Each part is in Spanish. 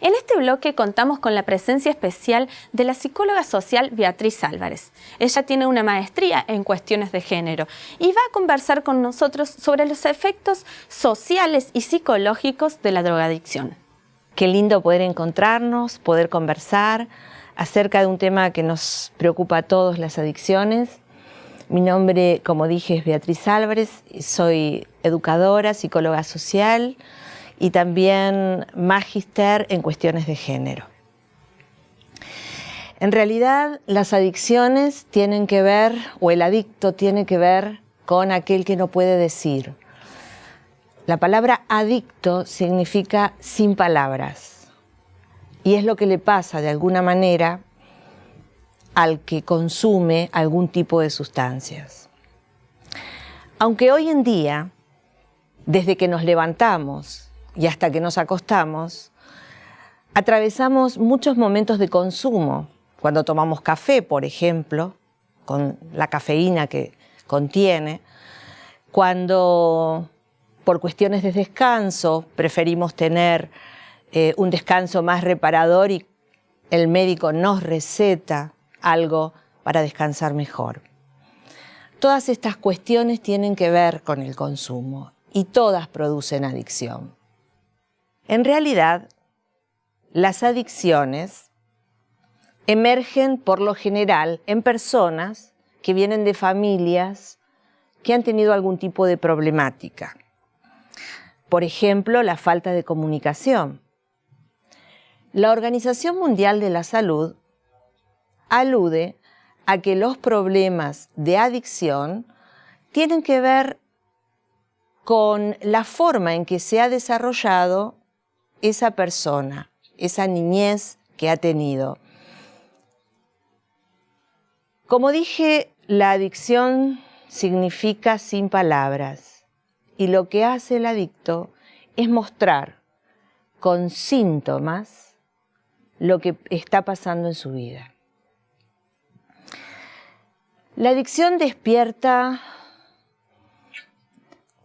En este bloque contamos con la presencia especial de la psicóloga social Beatriz Álvarez. Ella tiene una maestría en cuestiones de género y va a conversar con nosotros sobre los efectos sociales y psicológicos de la drogadicción. Qué lindo poder encontrarnos, poder conversar acerca de un tema que nos preocupa a todos, las adicciones. Mi nombre, como dije, es Beatriz Álvarez, soy educadora, psicóloga social y también magíster en cuestiones de género. En realidad, las adicciones tienen que ver, o el adicto tiene que ver con aquel que no puede decir. La palabra adicto significa sin palabras y es lo que le pasa de alguna manera al que consume algún tipo de sustancias. Aunque hoy en día, desde que nos levantamos y hasta que nos acostamos, atravesamos muchos momentos de consumo. Cuando tomamos café, por ejemplo, con la cafeína que contiene, cuando por cuestiones de descanso preferimos tener un descanso más reparador y el médico nos receta algo para descansar mejor. Todas estas cuestiones tienen que ver con el consumo y todas producen adicción. En realidad, las adicciones emergen por lo general en personas que vienen de familias que han tenido algún tipo de problemática. Por ejemplo, la falta de comunicación. La Organización Mundial de la Salud alude a que los problemas de adicción tienen que ver con la forma en que se ha desarrollado esa persona, esa niñez que ha tenido. Como dije, la adicción significa sin palabras. Y lo que hace el adicto es mostrar con síntomas lo que está pasando en su vida. La adicción despierta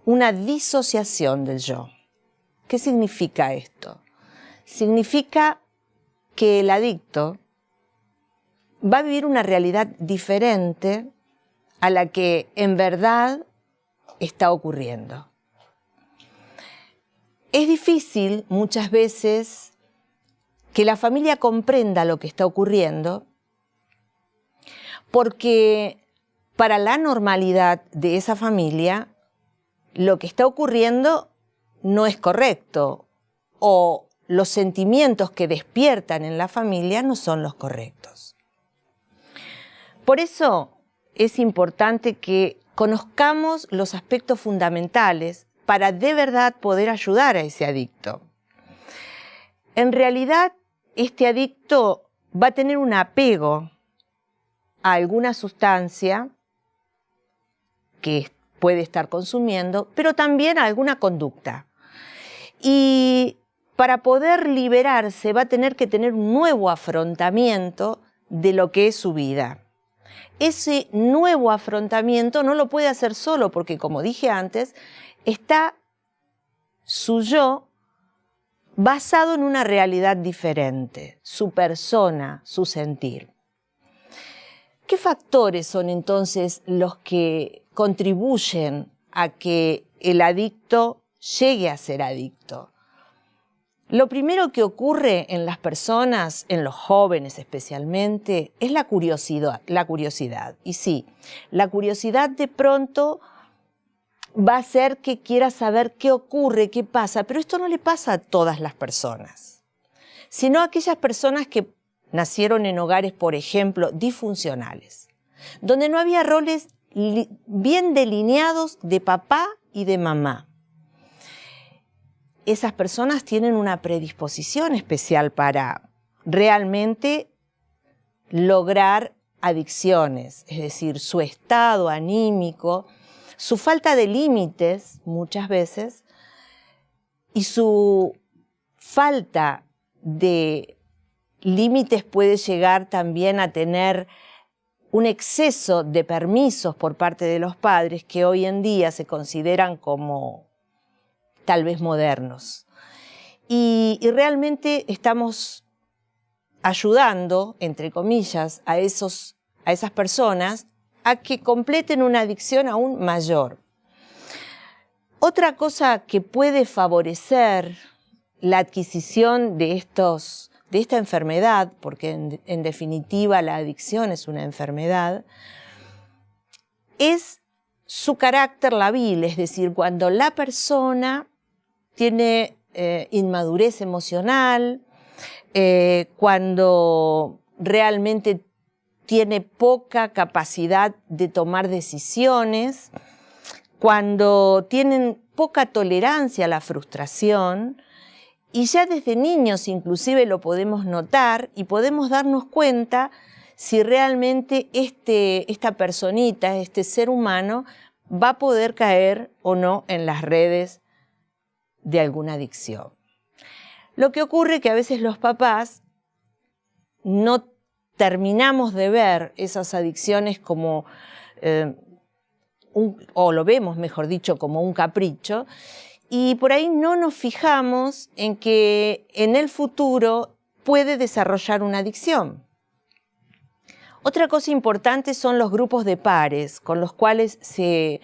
una disociación del yo. ¿Qué significa esto? Significa que el adicto va a vivir una realidad diferente a la que en verdad está ocurriendo. Es difícil muchas veces que la familia comprenda lo que está ocurriendo porque para la normalidad de esa familia lo que está ocurriendo no es correcto o los sentimientos que despiertan en la familia no son los correctos. Por eso es importante que conozcamos los aspectos fundamentales para de verdad poder ayudar a ese adicto. En realidad, este adicto va a tener un apego a alguna sustancia que puede estar consumiendo, pero también a alguna conducta. Y para poder liberarse va a tener que tener un nuevo afrontamiento de lo que es su vida. Ese nuevo afrontamiento no lo puede hacer solo porque, como dije antes, está su yo basado en una realidad diferente, su persona, su sentir. ¿Qué factores son entonces los que contribuyen a que el adicto llegue a ser adicto? Lo primero que ocurre en las personas, en los jóvenes especialmente, es la curiosidad. Y sí, la curiosidad de pronto va a hacer que quiera saber qué ocurre, qué pasa, pero esto no le pasa a todas las personas, sino a aquellas personas que nacieron en hogares, por ejemplo, disfuncionales, donde no había roles bien delineados de papá y de mamá. Esas personas tienen una predisposición especial para realmente lograr adicciones, es decir, su estado anímico, su falta de límites muchas veces y su falta de límites puede llegar también a tener un exceso de permisos por parte de los padres que hoy en día se consideran como tal vez modernos. y realmente estamos ayudando, entre comillas, a esas personas a que completen una adicción aún mayor. Otra cosa que puede favorecer la adquisición de esta enfermedad, porque en definitiva la adicción es una enfermedad, es su carácter labil, es decir, cuando la persona tiene inmadurez emocional, cuando realmente tiene poca capacidad de tomar decisiones, cuando tienen poca tolerancia a la frustración, y ya desde niños inclusive lo podemos notar y podemos darnos cuenta si realmente esta personita, este ser humano, va a poder caer o no en las redes de alguna adicción. Lo que ocurre es que a veces los papás no terminamos de ver esas adicciones como, o lo vemos, mejor dicho, como un capricho, y por ahí no nos fijamos en que en el futuro puede desarrollar una adicción. Otra cosa importante son los grupos de pares con los cuales se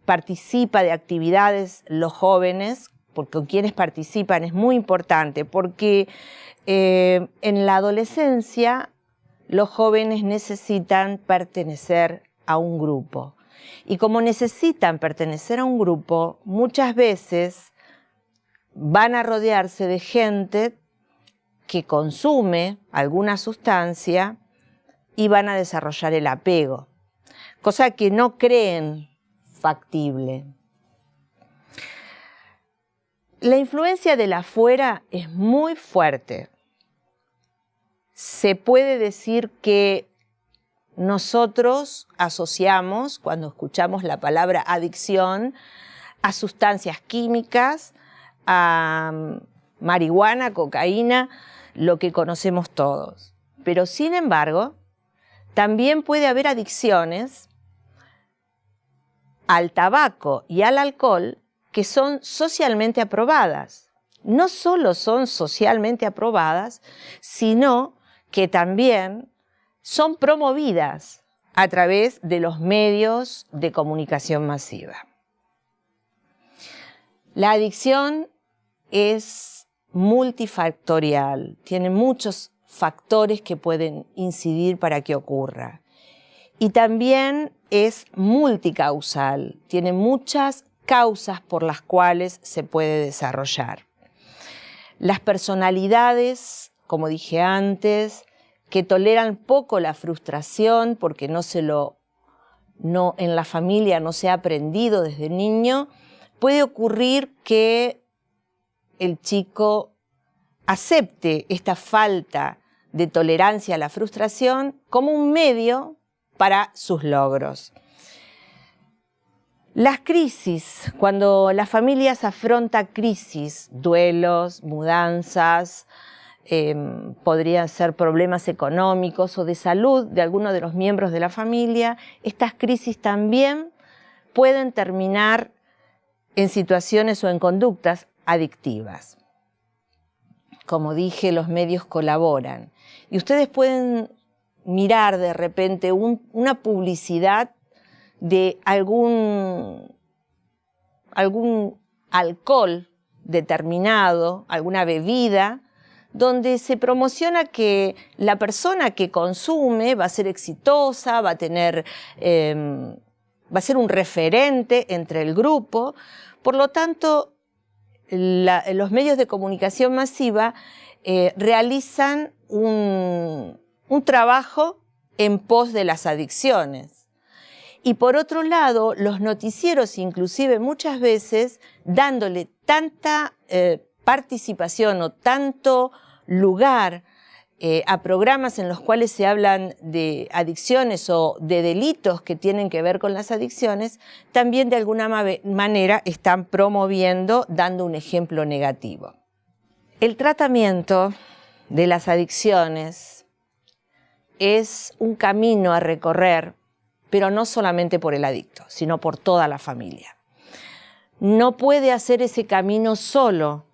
participa de actividades los jóvenes, porque con quienes participan es muy importante, porque en la adolescencia los jóvenes necesitan pertenecer a un grupo. Y como necesitan pertenecer a un grupo, muchas veces van a rodearse de gente que consume alguna sustancia y van a desarrollar el apego, cosa que no creen factible. La influencia del afuera es muy fuerte. Se puede decir que nosotros asociamos, cuando escuchamos la palabra adicción, a sustancias químicas, a marihuana, cocaína, lo que conocemos todos. Pero sin embargo, también puede haber adicciones al tabaco y al alcohol que son socialmente aprobadas. No solo son socialmente aprobadas, sino que también son promovidas a través de los medios de comunicación masiva. La adicción es multifactorial, tiene muchos factores que pueden incidir para que ocurra. Y también es multicausal, tiene muchas causas por las cuales se puede desarrollar. Las personalidades, como dije antes, que toleran poco la frustración porque en la familia no se ha aprendido desde niño, puede ocurrir que el chico acepte esta falta de tolerancia a la frustración como un medio para sus logros. Las crisis, cuando las familias afrontan crisis, duelos, mudanzas, podrían ser problemas económicos o de salud de alguno de los miembros de la familia, estas crisis también pueden terminar en situaciones o en conductas adictivas. Como dije, los medios colaboran. Y ustedes pueden mirar de repente una publicidad de algún alcohol determinado, alguna bebida, donde se promociona que la persona que consume va a ser exitosa, va a ser un referente entre el grupo. Por lo tanto, los medios de comunicación masiva realizan un trabajo en pos de las adicciones. Y por otro lado, los noticieros, inclusive muchas veces, dándole tanta participación o tanto lugar a programas en los cuales se hablan de adicciones o de delitos que tienen que ver con las adicciones, también de alguna manera están promoviendo, dando un ejemplo negativo. El tratamiento de las adicciones es un camino a recorrer, pero no solamente por el adicto, sino por toda la familia. No puede hacer ese camino solo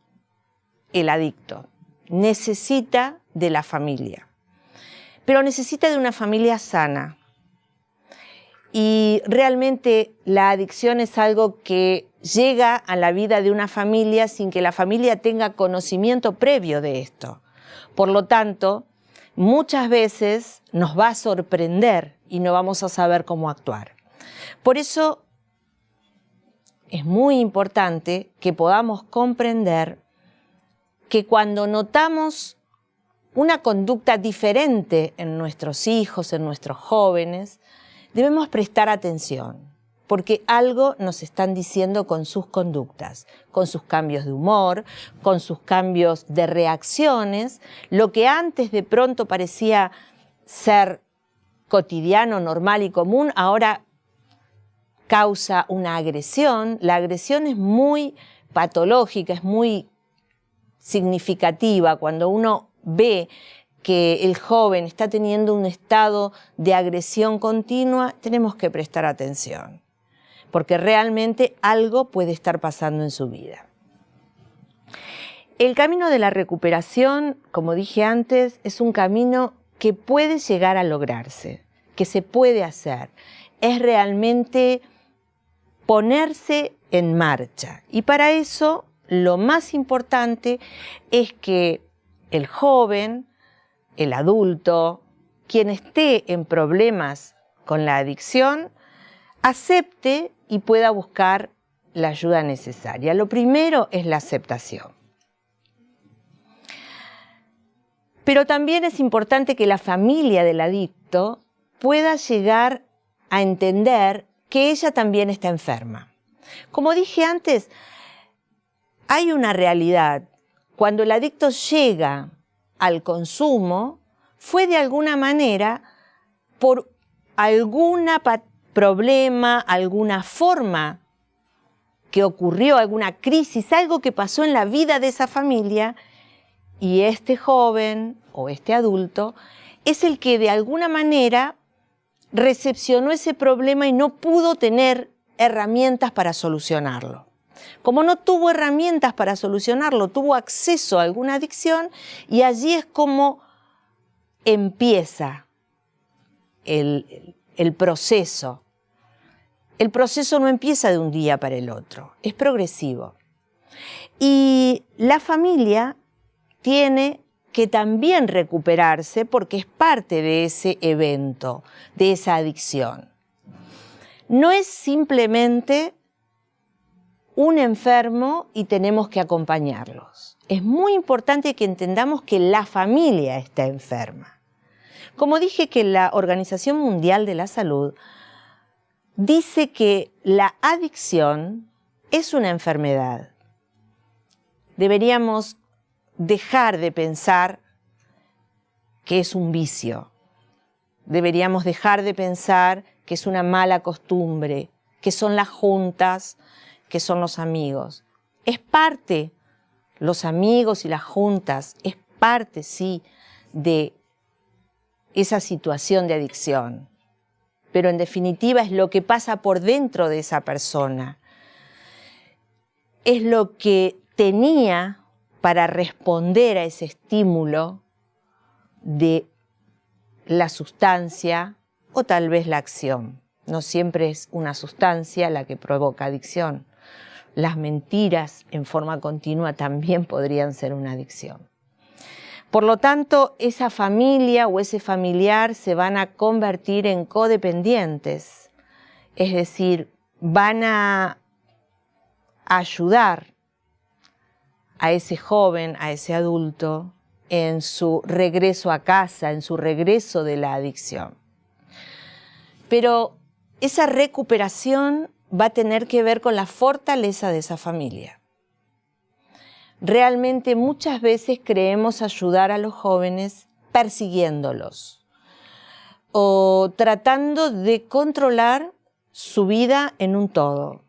el adicto, necesita de la familia, pero necesita de una familia sana. Y realmente la adicción es algo que llega a la vida de una familia sin que la familia tenga conocimiento previo de esto. Por lo tanto, muchas veces nos va a sorprender y no vamos a saber cómo actuar. Por eso es muy importante que podamos comprender que cuando notamos una conducta diferente en nuestros hijos, en nuestros jóvenes, debemos prestar atención, porque algo nos están diciendo con sus conductas, con sus cambios de humor, con sus cambios de reacciones. Lo que antes de pronto parecía ser cotidiano, normal y común, ahora causa una agresión. La agresión es muy patológica, es muy significativa. Cuando uno ve que el joven está teniendo un estado de agresión continua, tenemos que prestar atención, porque realmente algo puede estar pasando en su vida. El camino de la recuperación, como dije antes, es un camino que puede llegar a lograrse, que se puede hacer. Es realmente ponerse en marcha. Y para eso, lo más importante es que el joven, el adulto, quien esté en problemas con la adicción, acepte y pueda buscar la ayuda necesaria. Lo primero es la aceptación. Pero también es importante que la familia del adicto pueda llegar a entender que ella también está enferma. Como dije antes, hay una realidad. Cuando el adicto llega al consumo, fue de alguna manera por algún problema, alguna forma que ocurrió, alguna crisis, algo que pasó en la vida de esa familia, y este joven o este adulto es el que de alguna manera recepcionó ese problema y no pudo tener herramientas para solucionarlo. Como no tuvo herramientas para solucionarlo, tuvo acceso a alguna adicción, y allí es como empieza el proceso. El proceso no empieza de un día para el otro, es progresivo. Y la familia tiene que también recuperarse porque es parte de ese evento, de esa adicción. No es simplemente un enfermo y tenemos que acompañarlos. Es muy importante que entendamos que la familia está enferma. Como dije, que la Organización Mundial de la Salud dice que la adicción es una enfermedad. Deberíamos dejar de pensar que es un vicio. Deberíamos dejar de pensar que es una mala costumbre, que son las juntas, que son los amigos. Es parte, los amigos y las juntas, es parte, sí, de esa situación de adicción. Pero en definitiva es lo que pasa por dentro de esa persona. Es lo que tenía para responder a ese estímulo de la sustancia o tal vez la acción. No siempre es una sustancia la que provoca adicción. Las mentiras en forma continua también podrían ser una adicción. Por lo tanto, esa familia o ese familiar se van a convertir en codependientes, es decir, van a ayudar a ese joven, a ese adulto, en su regreso a casa, en su regreso de la adicción. Pero esa recuperación va a tener que ver con la fortaleza de esa familia. Realmente muchas veces creemos ayudar a los jóvenes persiguiéndolos o tratando de controlar su vida en un todo.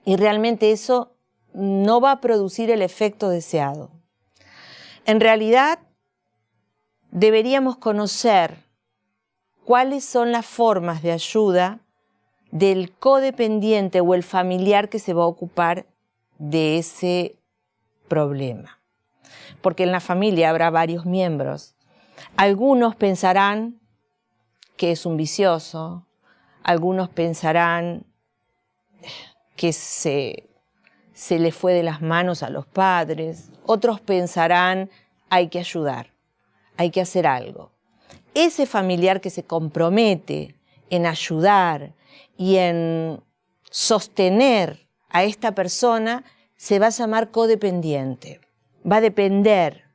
Y realmente eso no va a producir el efecto deseado. En realidad, deberíamos conocer cuáles son las formas de ayuda del codependiente o el familiar que se va a ocupar de ese problema. porque en la familia habrá varios miembros. Algunos pensarán que es un vicioso, algunos pensarán que se le fue de las manos a los padres, otros pensarán hay que ayudar, hay que hacer algo. Ese familiar que se compromete en ayudar y en sostener a esta persona se va a llamar codependiente. Va a depender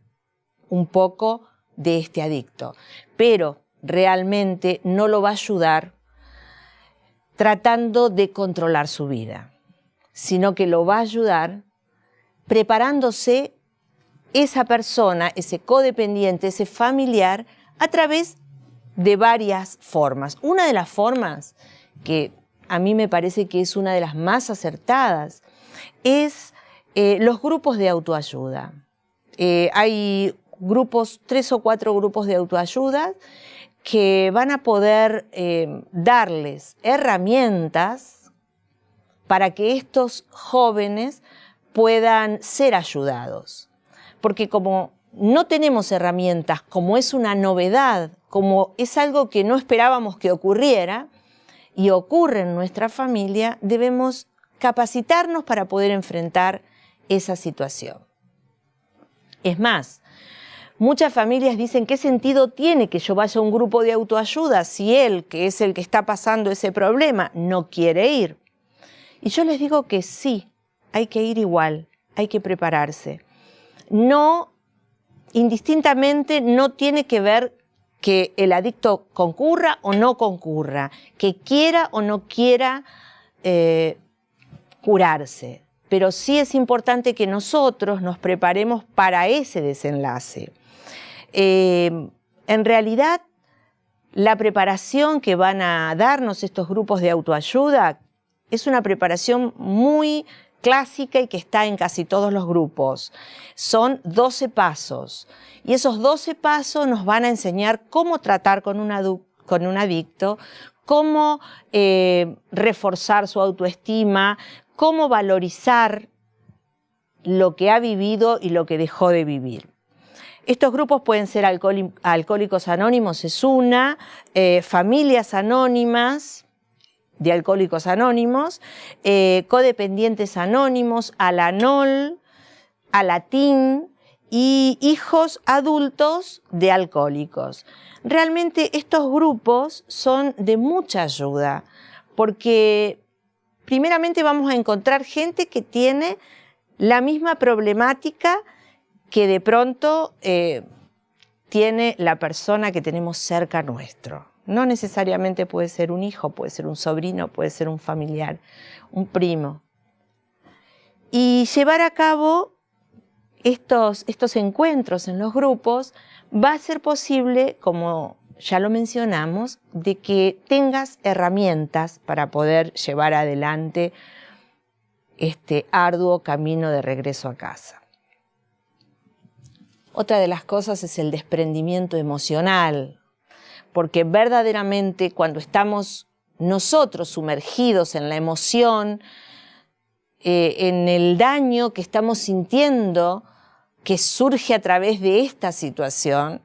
un poco de este adicto, pero realmente no lo va a ayudar tratando de controlar su vida, sino que lo va a ayudar preparándose esa persona, ese codependiente, ese familiar, a través de varias formas. Una de las formas que a mí me parece que es una de las más acertadas es los grupos de autoayuda. Hay grupos, 3 o 4 grupos de autoayuda que van a poder darles herramientas para que estos jóvenes puedan ser ayudados. Porque como no tenemos herramientas, como es una novedad, como es algo que no esperábamos que ocurriera y ocurre en nuestra familia, debemos capacitarnos para poder enfrentar esa situación. Es más, muchas familias dicen, ¿qué sentido tiene que yo vaya a un grupo de autoayuda si él, que es el que está pasando ese problema, no quiere ir? Y yo les digo que sí, hay que ir igual, hay que prepararse. No, indistintamente, no tiene que ver que el adicto concurra o no concurra, que quiera o no quiera curarse. Pero sí es importante que nosotros nos preparemos para ese desenlace. En realidad, la preparación que van a darnos estos grupos de autoayuda es una preparación muy clásica y que está en casi todos los grupos. Son 12 pasos y esos 12 pasos nos van a enseñar cómo tratar con un adicto, cómo reforzar su autoestima, cómo valorizar lo que ha vivido y lo que dejó de vivir. Estos grupos pueden ser Alcohólicos Anónimos, es una, Familias Anónimas de Alcohólicos Anónimos, Codependientes Anónimos, Al-Anol, Alatín y Hijos Adultos de Alcohólicos. Realmente estos grupos son de mucha ayuda porque primeramente vamos a encontrar gente que tiene la misma problemática que de pronto tiene la persona que tenemos cerca nuestro. No necesariamente puede ser un hijo, puede ser un sobrino, puede ser un familiar, un primo. Y llevar a cabo estos encuentros en los grupos va a ser posible, como ya lo mencionamos, de que tengas herramientas para poder llevar adelante este arduo camino de regreso a casa. Otra de las cosas es el desprendimiento emocional, porque verdaderamente cuando estamos nosotros sumergidos en la emoción, en el daño que estamos sintiendo que surge a través de esta situación,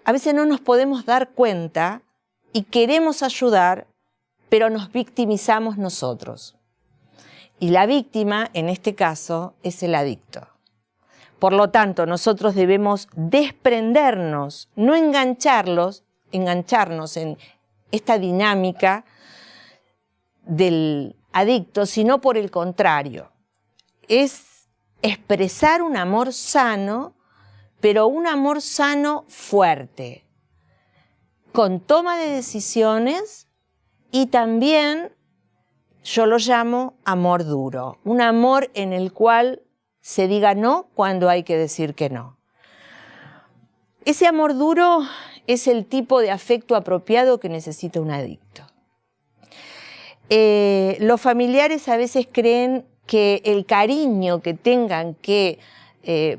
a veces no nos podemos dar cuenta y queremos ayudar, pero nos victimizamos nosotros. Y la víctima, en este caso, es el adicto. Por lo tanto, nosotros debemos desprendernos, no engancharnos en esta dinámica del adicto, sino por el contrario. Es expresar un amor sano, pero un amor sano fuerte, con toma de decisiones y también, yo lo llamo amor duro, un amor en el cual se diga no cuando hay que decir que no. Ese amor duro es el tipo de afecto apropiado que necesita un adicto. Los familiares a veces creen que el cariño que tengan que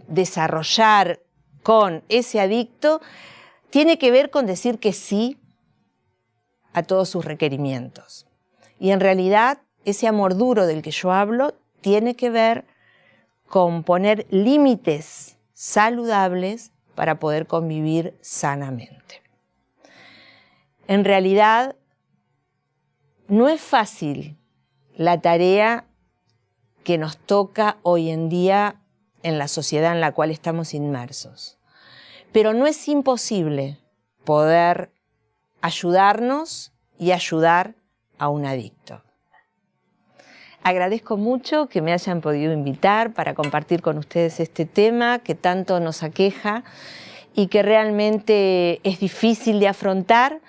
desarrollar con ese adicto tiene que ver con decir que sí a todos sus requerimientos. Y en realidad ese amor duro del que yo hablo tiene que ver con poner límites saludables para poder convivir sanamente. En realidad, no es fácil la tarea que nos toca hoy en día en la sociedad en la cual estamos inmersos. Pero no es imposible poder ayudarnos y ayudar a un adicto. Agradezco mucho que me hayan podido invitar para compartir con ustedes este tema que tanto nos aqueja y que realmente es difícil de afrontar,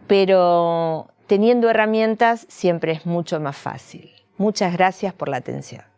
pero teniendo herramientas siempre es mucho más fácil. Muchas gracias por la atención.